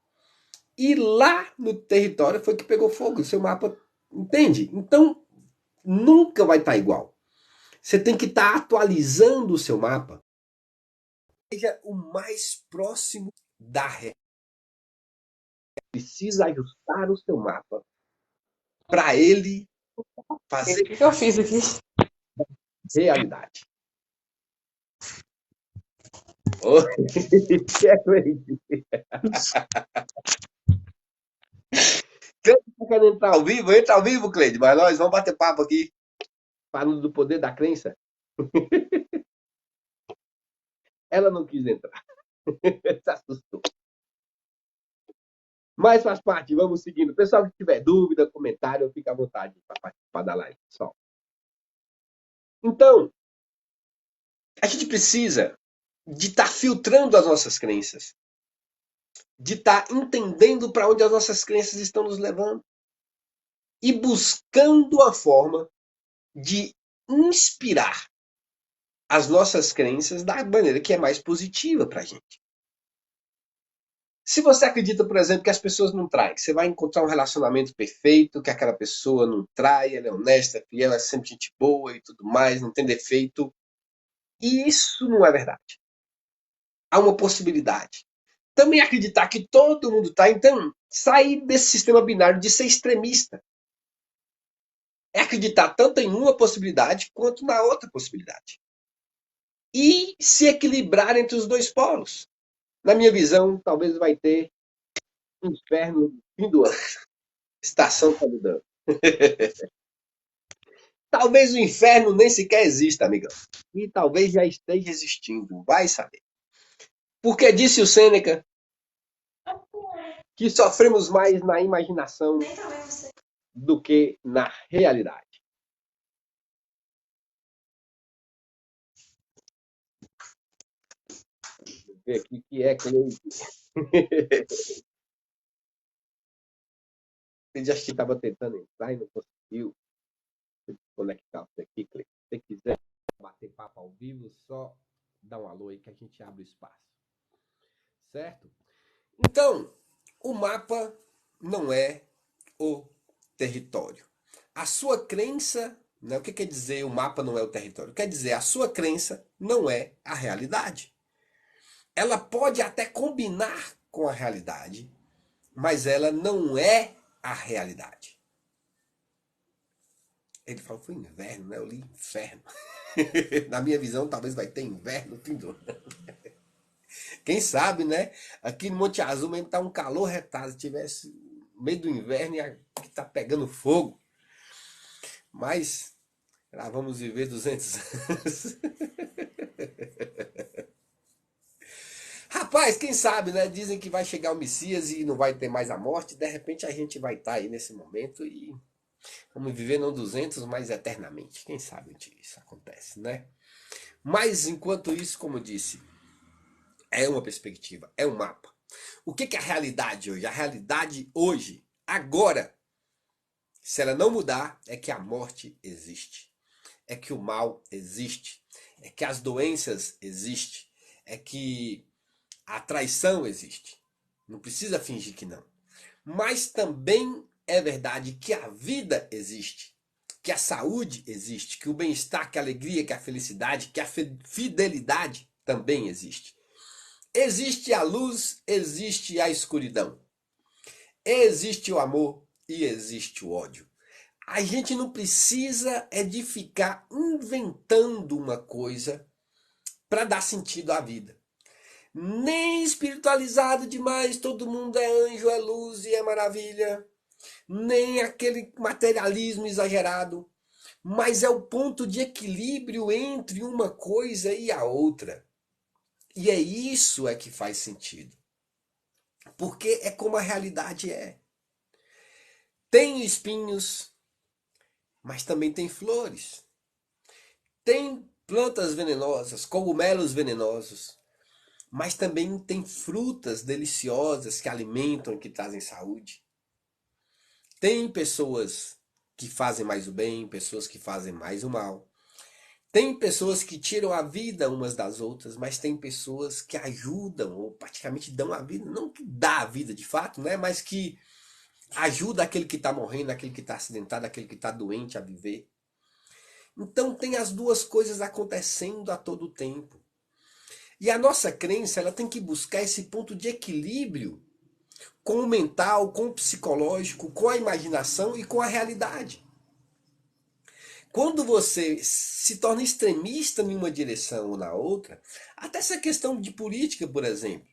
e lá no território foi que pegou fogo. O seu mapa, entende? Então, nunca vai estar igual. Você tem que estar atualizando o seu mapa. Seja o mais próximo da realidade. Precisa ajustar o seu mapa para ele fazer O que eu fiz aqui? realidade. Oi, Cleide tá querendo entrar ao vivo? Entra ao vivo, Cleide, mas nós vamos bater papo aqui, falando do poder da crença. Ela não quis entrar, se assustou. Mas faz parte, vamos seguindo. Pessoal que tiver dúvida, comentário, fica à vontade para participar da live, pessoal. Então, a gente precisa de estar filtrando as nossas crenças, de estar entendendo para onde as nossas crenças estão nos levando e buscando a forma de inspirar as nossas crenças da maneira que é mais positiva para a gente. Se você acredita, por exemplo, que as pessoas não traem, você vai encontrar um relacionamento perfeito, que aquela pessoa não trai, ela é honesta, é fiel, é sempre gente boa e tudo mais, não tem defeito. E isso não é verdade. Há uma possibilidade. Também acreditar que todo mundo tá, então sair desse sistema binário de ser extremista. É acreditar tanto em uma possibilidade quanto na outra possibilidade. E se equilibrar entre os dois polos. Na minha visão, talvez vai ter inferno no fim do ano. Estação Solidão. Talvez o inferno nem sequer exista, amigão. E talvez já esteja existindo, vai saber. Porque disse o Sêneca que sofremos mais na imaginação do que na realidade. Vou ver aqui que é Cleide. Ele já estava tentando entrar e não conseguiu. Deixa eu conectar você aqui, Cleide. Se você quiser bater papo ao vivo, só dá um alô aí que a gente abre o espaço. Certo? Então, o mapa não é o território. A sua crença, né, o que quer dizer o mapa não é o território? Quer dizer, a sua crença não é a realidade. Ela pode até combinar com a realidade, mas ela não é a realidade. Ele falou, foi inverno, né? Eu li inferno. Na minha visão, talvez vai ter inverno no fim do ano. Quem sabe, né? Aqui no Monte Azul mesmo tá um calor retado. Se tivesse no meio do inverno, aqui tá pegando fogo. Mas lá vamos viver 200 anos. Rapaz, quem sabe, né? Dizem que vai chegar o Messias e não vai ter mais a morte. De repente a gente vai estar aí nesse momento e vamos viver não 200, mas eternamente. Quem sabe onde isso acontece, né? Mas enquanto isso, como eu disse, é uma perspectiva, é um mapa. O que é a realidade hoje? A realidade hoje, agora, se ela não mudar, é que a morte existe. É que o mal existe. É que as doenças existem. É que a traição existe. Não precisa fingir que não. Mas também é verdade que a vida existe. Que a saúde existe. Que o bem-estar, que a alegria, que a felicidade, que a fidelidade também existe. Existe a luz, existe a escuridão. Existe o amor e existe o ódio. A gente não precisa é de ficar inventando uma coisa para dar sentido à vida. Nem espiritualizado demais, todo mundo é anjo, é luz e é maravilha. Nem aquele materialismo exagerado. Mas é o ponto de equilíbrio entre uma coisa e a outra. E é isso é que faz sentido. Porque é como a realidade é. Tem espinhos, mas também tem flores. Tem plantas venenosas, cogumelos venenosos, mas também tem frutas deliciosas que alimentam e que trazem saúde. Tem pessoas que fazem mais o bem, pessoas que fazem mais o mal. Tem pessoas que tiram a vida umas das outras, mas tem pessoas que ajudam ou praticamente dão a vida, não que dá a vida de fato, né, mas que ajuda aquele que está morrendo, aquele que está acidentado, aquele que está doente a viver. Então tem as duas coisas acontecendo a todo tempo. E a nossa crença, ela tem que buscar esse ponto de equilíbrio com o mental, com o psicológico, com a imaginação e com a realidade. Quando você se torna extremista em uma direção ou na outra, até essa questão de política, por exemplo.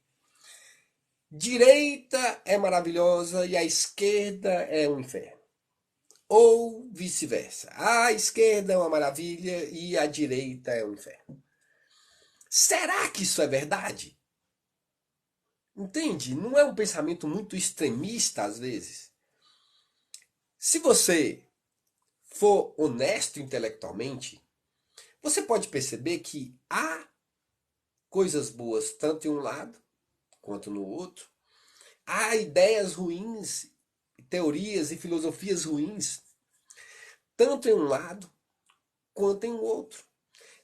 Direita é maravilhosa e a esquerda é um inferno. Ou vice-versa. A esquerda é uma maravilha e a direita é um inferno. Será que isso é verdade? Entende? Não é um pensamento muito extremista às vezes? Se você for honesto intelectualmente, você pode perceber que há coisas boas tanto em um lado quanto no outro. Há ideias ruins, teorias e filosofias ruins, tanto em um lado quanto em outro.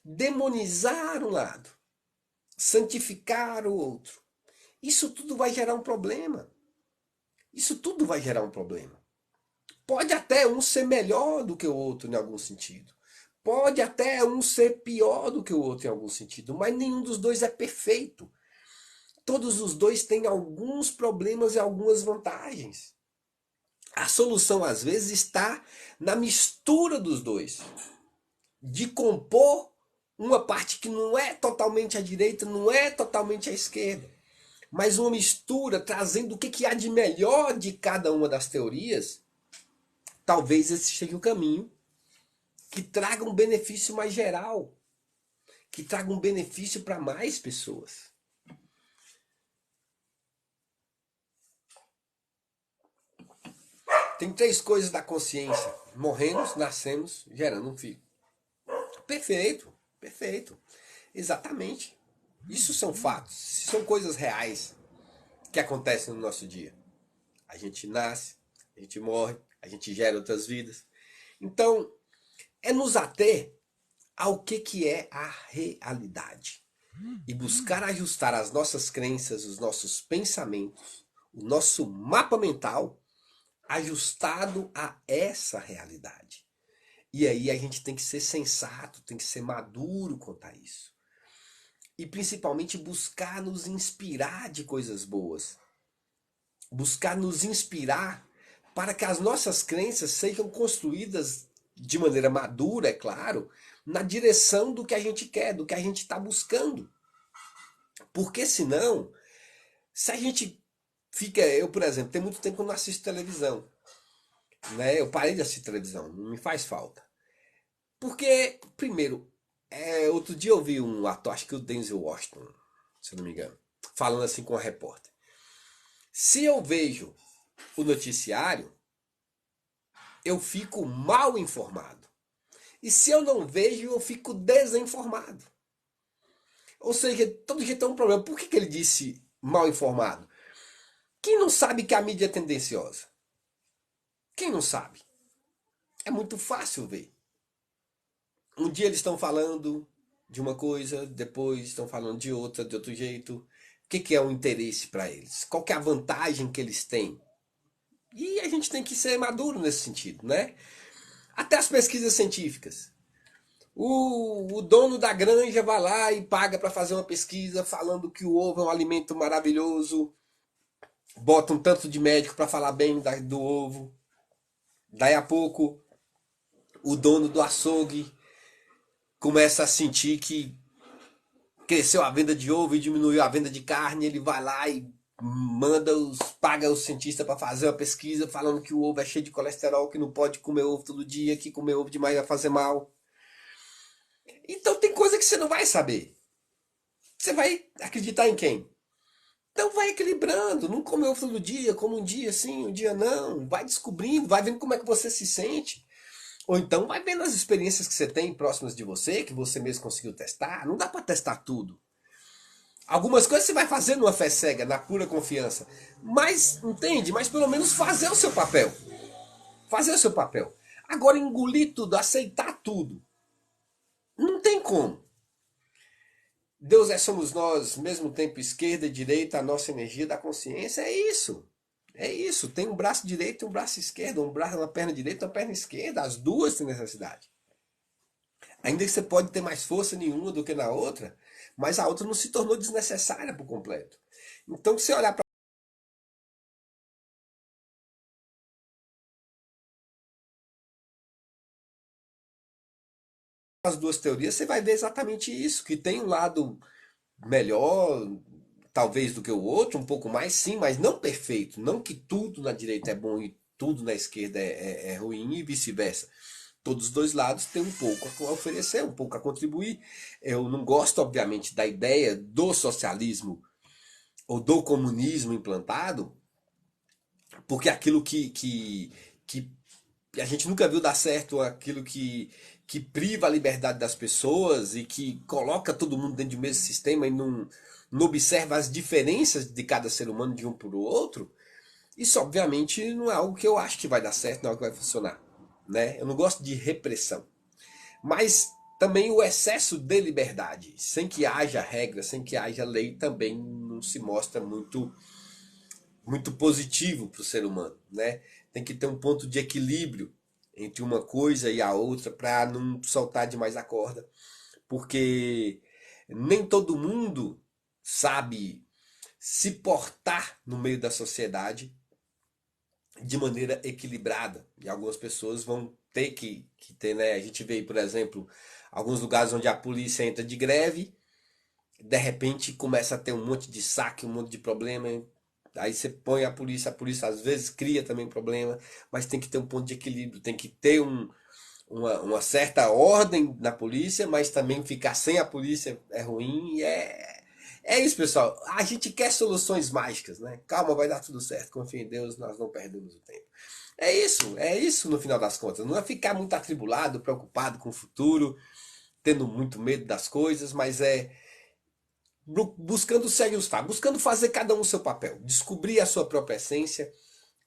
Demonizar um lado, santificar o outro. Isso tudo vai gerar um problema. Isso tudo vai gerar um problema. Pode até um ser melhor do que o outro em algum sentido. Pode até um ser pior do que o outro em algum sentido, mas nenhum dos dois é perfeito. Todos os dois têm alguns problemas e algumas vantagens. A solução, às vezes, está na mistura dos dois. De compor uma parte que não é totalmente à direita, não é totalmente à esquerda. Mas uma mistura trazendo o que há de melhor de cada uma das teorias. Talvez esse seja o caminho que traga um benefício mais geral. Que traga um benefício para mais pessoas. Tem três coisas da consciência. Morremos, nascemos, gerando um filho. Perfeito, perfeito. Exatamente. Isso são fatos, são coisas reais que acontecem no nosso dia. A gente nasce, a gente morre, a gente gera outras vidas. Então, é nos ater ao que é a realidade. E buscar ajustar as nossas crenças, os nossos pensamentos, o nosso mapa mental ajustado a essa realidade. E aí a gente tem que ser sensato, tem que ser maduro quanto a isso. E principalmente buscar nos inspirar de coisas boas. buscar nos inspirar para que as nossas crenças sejam construídas de maneira madura, é claro, na direção do que a gente quer, do que a gente está buscando. Porque senão, se a gente fica. Eu, por exemplo, tem muito tempo que eu não assisto televisão. Né? Eu parei de assistir televisão, não me faz falta. Porque, primeiro, outro dia eu vi um ator, acho que o Denzel Washington, se eu não me engano, falando assim com a repórter. Se eu vejo o noticiário, eu fico mal informado. E se eu não vejo, eu fico desinformado. Ou seja, todo jeito é um problema. Por que ele disse mal informado? Quem não sabe que a mídia é tendenciosa? Quem não sabe? É muito fácil ver. Um dia eles estão falando de uma coisa, depois estão falando de outra, de outro jeito. O que é o interesse para eles? Qual que é a vantagem que eles têm? E a gente tem que ser maduro nesse sentido, né? Até as pesquisas científicas. O dono da granja vai lá e paga para fazer uma pesquisa falando que o ovo é um alimento maravilhoso, bota um tanto de médico para falar bem do ovo. Daí a pouco, o dono do açougue começa a sentir que cresceu a venda de ovo e diminuiu a venda de carne, ele vai lá e paga os cientistas para fazer uma pesquisa falando que o ovo é cheio de colesterol, que não pode comer ovo todo dia, que comer ovo demais vai fazer mal. Então tem coisa que você não vai saber. Você vai acreditar em quem? Então vai equilibrando, não come ovo todo dia, come um dia sim, um dia não, vai descobrindo, vai vendo como é que você se sente. Ou então vai vendo as experiências que você tem próximas de você, que você mesmo conseguiu testar. Não dá para testar tudo. Algumas coisas você vai fazer numa fé cega, na pura confiança. Mas, entende? Mas pelo menos fazer o seu papel. Fazer o seu papel. Agora, engolir tudo, aceitar tudo. Não tem como. Deus é somos nós, mesmo tempo esquerda e direita, a nossa energia da consciência. É isso. É isso. Tem um braço direito e um braço esquerdo. Uma perna direita e uma perna esquerda. As duas têm necessidade. Ainda que você pode ter mais força em uma do que na outra, mas a outra não se tornou desnecessária por completo. Então, se você olhar para as duas teorias, você vai ver exatamente isso, que tem um lado melhor, talvez, do que o outro, um pouco mais, sim, mas não perfeito. Não que tudo na direita é bom e tudo na esquerda é ruim e vice-versa. Todos os dois lados têm um pouco a oferecer, um pouco a contribuir. Eu não gosto, obviamente, da ideia do socialismo ou do comunismo implantado, porque aquilo que a gente nunca viu dar certo, aquilo que priva a liberdade das pessoas e que coloca todo mundo dentro do mesmo sistema e não observa as diferenças de cada ser humano de um para o outro, isso obviamente não é algo que eu acho que vai dar certo, não é algo que vai funcionar. Né? Eu não gosto de repressão. Mas também o excesso de liberdade, sem que haja regra, sem que haja lei, também não se mostra muito positivo para o ser humano, né? Tem que ter um ponto de equilíbrio entre uma coisa e a outra para não soltar demais a corda, porque nem todo mundo sabe se portar no meio da sociedade de maneira equilibrada. E algumas pessoas vão ter que ter, né? A gente vê, por exemplo, alguns lugares onde a polícia entra de greve, de repente começa a ter um monte de saque, um monte de problema. Aí você põe a polícia às vezes cria também problema, mas tem que ter um ponto de equilíbrio, tem que ter uma certa ordem na polícia, mas também ficar sem a polícia é ruim. É isso, pessoal. A gente quer soluções mágicas, né? Calma, vai dar tudo certo. Confia em Deus, nós não perdemos o tempo. É isso no final das contas. Não é ficar muito atribulado, preocupado com o futuro, tendo muito medo das coisas, mas é buscando seguir os fatos, buscando fazer cada um o seu papel, descobrir a sua própria essência,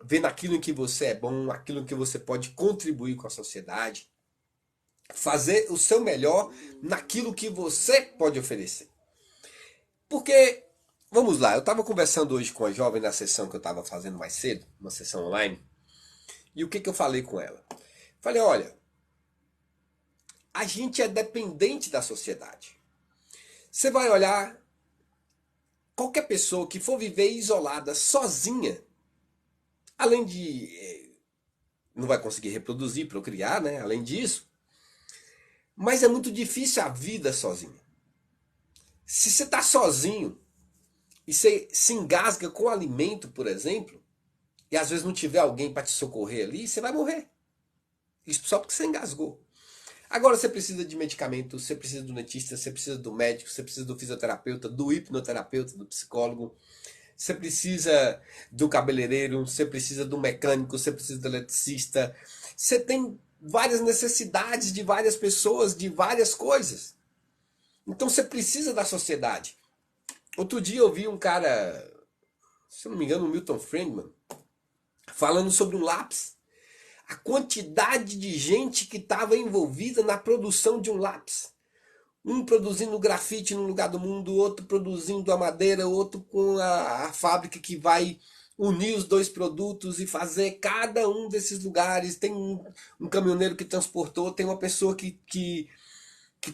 ver naquilo em que você é bom, aquilo em que você pode contribuir com a sociedade, fazer o seu melhor naquilo que você pode oferecer. Porque, vamos lá, eu estava conversando hoje com a jovem na sessão que eu estava fazendo mais cedo, uma sessão online, e o que eu falei com ela? Falei, olha, a gente é dependente da sociedade. Você vai olhar qualquer pessoa que for viver isolada, sozinha, Além de não vai conseguir reproduzir, procriar, né? Além disso, mas é muito difícil a vida sozinho. Se você está sozinho e você se engasga com alimento, por exemplo, e às vezes não tiver alguém para te socorrer ali, você vai morrer. Isso só porque você engasgou. Agora você precisa de medicamento, você precisa do dentista, você precisa do médico, você precisa do fisioterapeuta, do hipnoterapeuta, do psicólogo, você precisa do cabeleireiro, você precisa do mecânico, você precisa do eletricista. Você tem várias necessidades de várias pessoas, de várias coisas. Então você precisa da sociedade. Outro dia eu vi um cara, se eu não me engano, o Milton Friedman, falando sobre um lápis. A quantidade de gente que estava envolvida na produção de um lápis. Um produzindo grafite num lugar do mundo, outro produzindo a madeira, outro com a fábrica que vai unir os dois produtos e fazer cada um desses lugares. Tem um caminhoneiro que transportou, tem uma pessoa que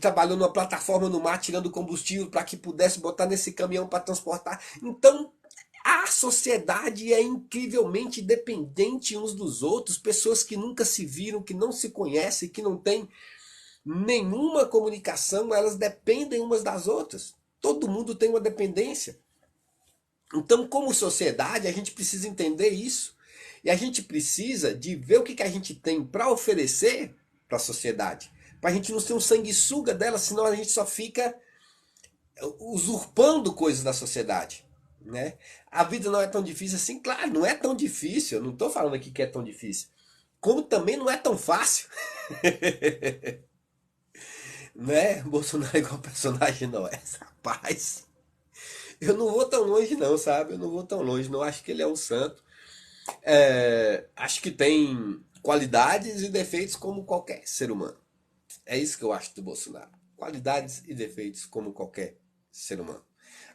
trabalhou numa plataforma no mar tirando combustível para que pudesse botar nesse caminhão para transportar. Então, a sociedade é incrivelmente dependente uns dos outros, pessoas que nunca se viram, que não se conhecem, que não têm nenhuma comunicação, elas dependem umas das outras. Todo mundo tem uma dependência. Então, como sociedade, a gente precisa entender isso. E a gente precisa de ver o que a gente tem para oferecer para a sociedade. Para a gente não ser um sanguessuga dela, senão a gente só fica usurpando coisas da sociedade. Né? A vida não é tão difícil assim, claro, não é tão difícil. Eu não estou falando aqui que é tão difícil. Como também não é tão fácil. Né? Bolsonaro é igual personagem não é, rapaz. Eu não vou tão longe não, sabe? Eu não vou tão longe, não acho que ele é um santo. Acho que tem qualidades e defeitos como qualquer ser humano. É isso que eu acho do Bolsonaro. Qualidades e defeitos como qualquer ser humano.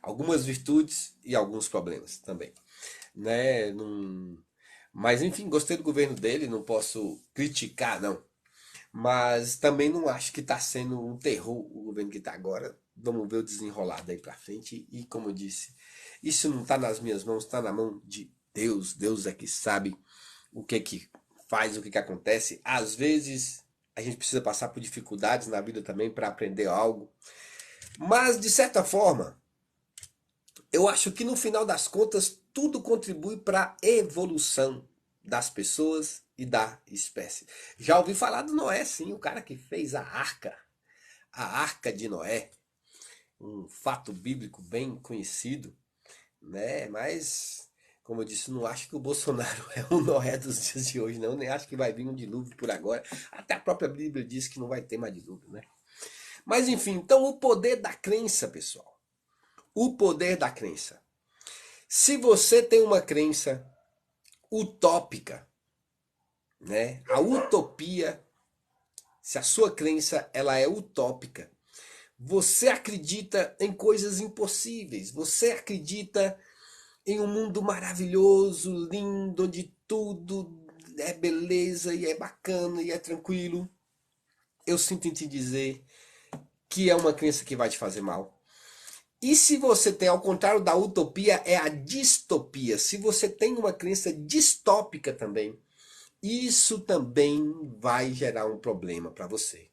Algumas virtudes e alguns problemas também. Né? Mas enfim, gostei do governo dele, não posso criticar, não. Mas também não acho que está sendo um terror o governo que está agora. Vamos ver o desenrolar daí para frente. E como eu disse, isso não está nas minhas mãos, está na mão de Deus. Deus é que sabe o que faz, o que acontece. Às vezes a gente precisa passar por dificuldades na vida também para aprender algo. Mas de certa forma, eu acho que no final das contas tudo contribui para a evolução das pessoas e da espécie. Já ouvi falar do Noé, sim, o cara que fez a arca de Noé, um fato bíblico bem conhecido, né? Mas, como eu disse, não acho que o Bolsonaro é o Noé dos dias de hoje, não, nem acho que vai vir um dilúvio por agora. Até a própria Bíblia diz que não vai ter mais dilúvio, né? Mas enfim, então o poder da crença, pessoal. O poder da crença. Se você tem uma crença utópica, né? A utopia, se a sua crença ela é utópica, você acredita em coisas impossíveis, você acredita em um mundo maravilhoso, lindo, onde tudo é beleza e é bacana e é tranquilo. Eu sinto em te dizer que é uma crença que vai te fazer mal. E se você tem, ao contrário da utopia, é a distopia. Se você tem uma crença distópica também, isso também vai gerar um problema para você.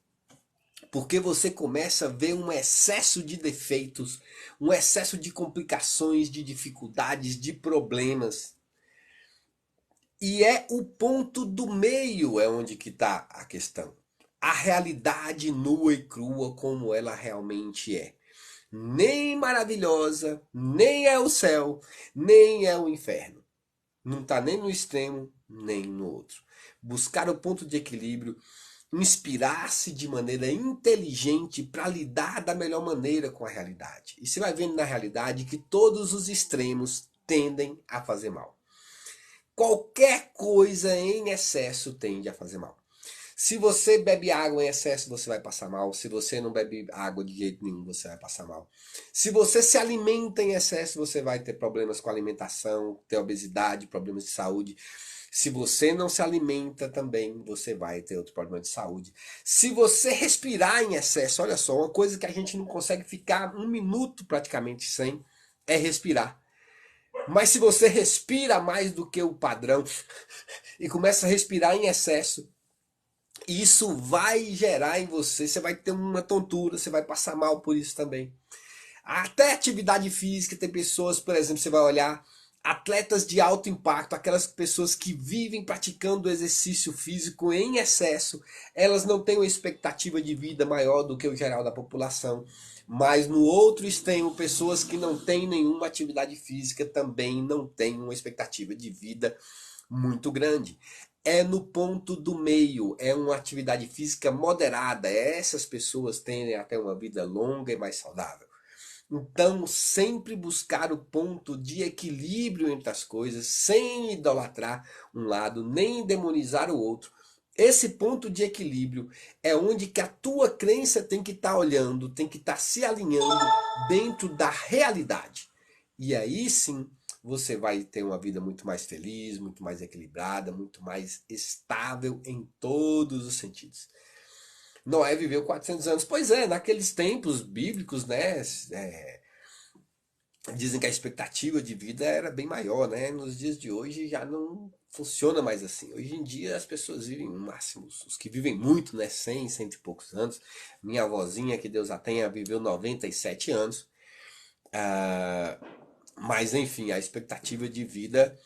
Porque você começa a ver um excesso de defeitos, um excesso de complicações, de dificuldades, de problemas. E é o ponto do meio é onde que está a questão. A realidade nua e crua como ela realmente é. Nem maravilhosa, nem é o céu, nem é o inferno. Não está nem no extremo, nem no outro. Buscar o ponto de equilíbrio, inspirar-se de maneira inteligente para lidar da melhor maneira com a realidade. E você vai vendo na realidade que todos os extremos tendem a fazer mal. Qualquer coisa em excesso tende a fazer mal. Se você bebe água em excesso, você vai passar mal. Se você não bebe água de jeito nenhum, você vai passar mal. Se você se alimenta em excesso, você vai ter problemas com a alimentação, ter obesidade, problemas de saúde. Se você não se alimenta também, você vai ter outro problema de saúde. Se você respirar em excesso, olha só, uma coisa que a gente não consegue ficar um minuto praticamente sem é respirar. Mas se você respira mais do que o padrão e começa a respirar em excesso, isso vai gerar em você, você vai ter uma tontura, você vai passar mal por isso também. Até atividade física, tem pessoas, por exemplo, você vai olhar atletas de alto impacto, aquelas pessoas que vivem praticando exercício físico em excesso, elas não têm uma expectativa de vida maior do que o geral da população. Mas no outro extremo, pessoas que não têm nenhuma atividade física também não têm uma expectativa de vida muito grande. É no ponto do meio, é uma atividade física moderada. Essas pessoas tendem até uma vida longa e mais saudável. Então, sempre buscar o ponto de equilíbrio entre as coisas, sem idolatrar um lado, nem demonizar o outro. Esse ponto de equilíbrio é onde que a tua crença tem que estar olhando, tem que estar se alinhando dentro da realidade. E aí sim, você vai ter uma vida muito mais feliz, muito mais equilibrada, muito mais estável em todos os sentidos. Noé viveu 400 anos. Pois é, naqueles tempos bíblicos, né? Dizem que a expectativa de vida era bem maior, né? Nos dias de hoje já não funciona mais assim. Hoje em dia as pessoas vivem no máximo, os que vivem muito, né? 100, cento e poucos anos. Minha avózinha, que Deus a tenha, viveu 97 anos. Ah, mas enfim, a expectativa de vida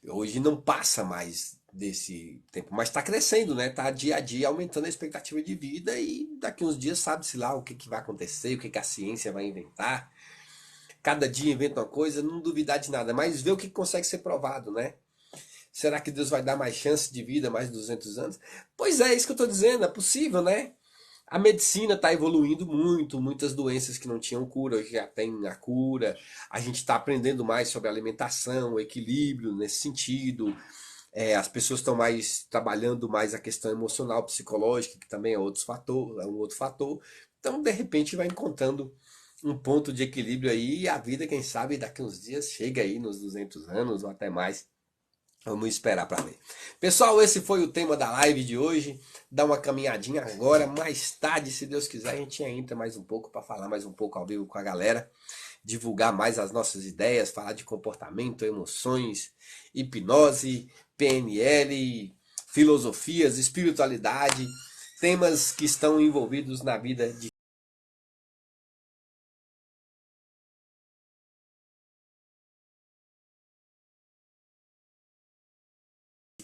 hoje não passa mais desse tempo, mas está crescendo, né? Tá dia a dia aumentando a expectativa de vida e daqui uns dias sabe-se lá o que, que vai acontecer, o que, que a ciência vai inventar. Cada dia inventa uma coisa, não duvidar de nada, mas ver o que consegue ser provado, né? Será que Deus vai dar mais chance de vida, mais 200 anos? Pois é, isso que eu estou dizendo, é possível, né? A medicina está evoluindo muito, muitas doenças que não tinham cura, hoje já tem a cura. A gente está aprendendo mais sobre alimentação, equilíbrio nesse sentido. As pessoas estão mais trabalhando mais a questão emocional, psicológica, que também é um outro fator. Então, de repente, vai encontrando um ponto de equilíbrio aí e a vida, quem sabe, daqui uns dias chega aí nos 200 anos ou até mais. Vamos esperar para ver. Pessoal, esse foi o tema da live de hoje. Dá uma caminhadinha agora, mais tarde, se Deus quiser, a gente entra mais um pouco para falar mais um pouco ao vivo com a galera, divulgar mais as nossas ideias, falar de comportamento, emoções, hipnose, PNL, filosofias, espiritualidade, temas que estão envolvidos na vida de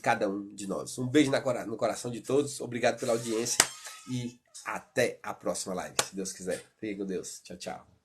cada um de nós. Um beijo no coração de todos, obrigado pela audiência e até a próxima live, se Deus quiser. Fique com Deus. Tchau, tchau.